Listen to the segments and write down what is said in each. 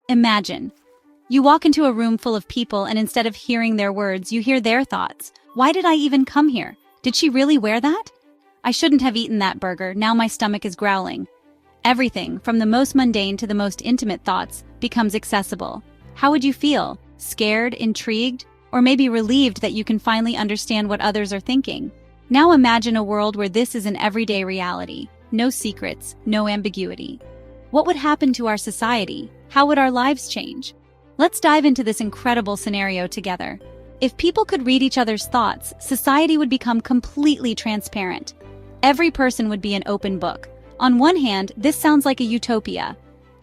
Imagine. You walk into a room full of people and instead of hearing their words, you hear their thoughts. Why did I even come here? Did she really wear that? I shouldn't have eaten that burger, now my stomach is growling. Everything, from the most mundane to the most intimate thoughts, becomes accessible. How would you feel? Scared, intrigued, or maybe relieved that you can finally understand what others are thinking? Now imagine a world where this is an everyday reality. No secrets, no ambiguity. What would happen to our society? How would our lives change? Let's dive into this incredible scenario together. If people could read each other's thoughts, society would become completely transparent. Every person would be an open book. On one hand, this sounds like a utopia.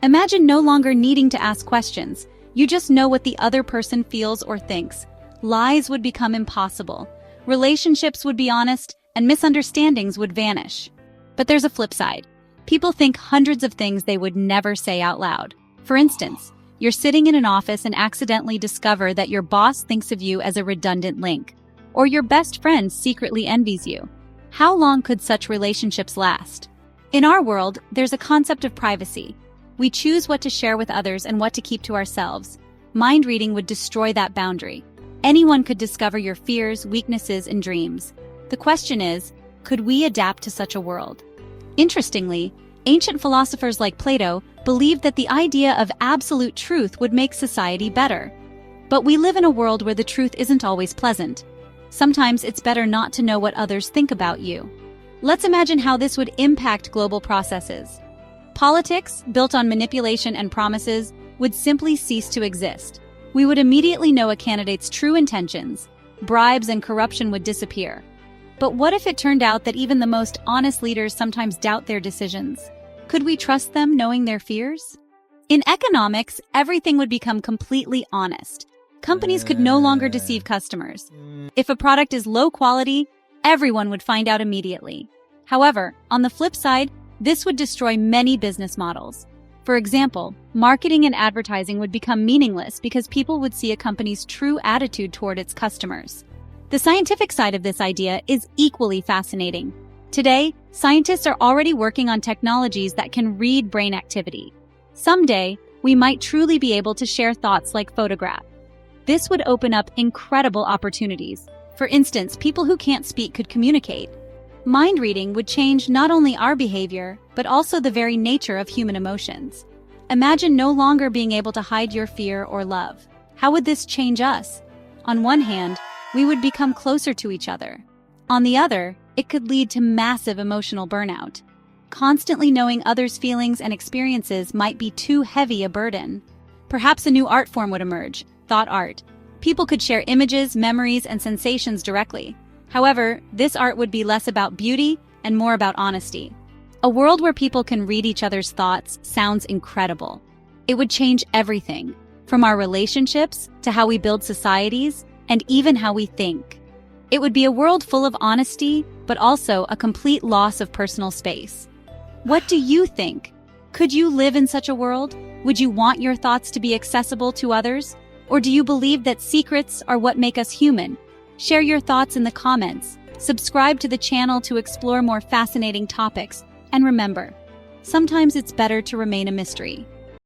Imagine no longer needing to ask questions. You just know what the other person feels or thinks. Lies would become impossible. Relationships would be honest, and misunderstandings would vanish. But there's a flip side. People think hundreds of things they would never say out loud. For instance, you're sitting in an office and accidentally discover that your boss thinks of you as a redundant link, or your best friend secretly envies you. How long could such relationships last? In our world, there's a concept of privacy. We choose what to share with others and what to keep to ourselves. Mind reading would destroy that boundary. Anyone could discover your fears, weaknesses, and dreams. The question is, could we adapt to such a world? Interestingly, ancient philosophers like Plato believed that the idea of absolute truth would make society better. But we live in a world where the truth isn't always pleasant. Sometimes it's better not to know what others think about you. Let's imagine how this would impact global processes. Politics, built on manipulation and promises, would simply cease to exist. We would immediately know a candidate's true intentions. Bribes and corruption would disappear. But what if it turned out that even the most honest leaders sometimes doubt their decisions? Could we trust them knowing their fears? In economics, everything would become completely honest. Companies could no longer deceive customers. If a product is low quality, everyone would find out immediately. However, on the flip side, this would destroy many business models. For example, marketing and advertising would become meaningless because people would see a company's true attitude toward its customers. The scientific side of this idea is equally fascinating. Today, scientists are already working on technologies that can read brain activity. Someday, we might truly be able to share thoughts like photographs. This would open up incredible opportunities. For instance, people who can't speak could communicate. Mind reading would change not only our behavior, but also the very nature of human emotions. Imagine no longer being able to hide your fear or love. How would this change us? On one hand, we would become closer to each other. On the other, it could lead to massive emotional burnout. Constantly knowing others' feelings and experiences might be too heavy a burden. Perhaps a new art form would emerge, thought art. People could share images, memories, and sensations directly. However, this art would be less about beauty and more about honesty. A world where people can read each other's thoughts sounds incredible. It would change everything, from our relationships to how we build societies and even how we think. It would be a world full of honesty, but also a complete loss of personal space. What do you think? Could you live in such a world? Would you want your thoughts to be accessible to others? Or do you believe that secrets are what make us human? Share your thoughts in the comments. Subscribe to the channel to explore more fascinating topics. And remember, sometimes it's better to remain a mystery.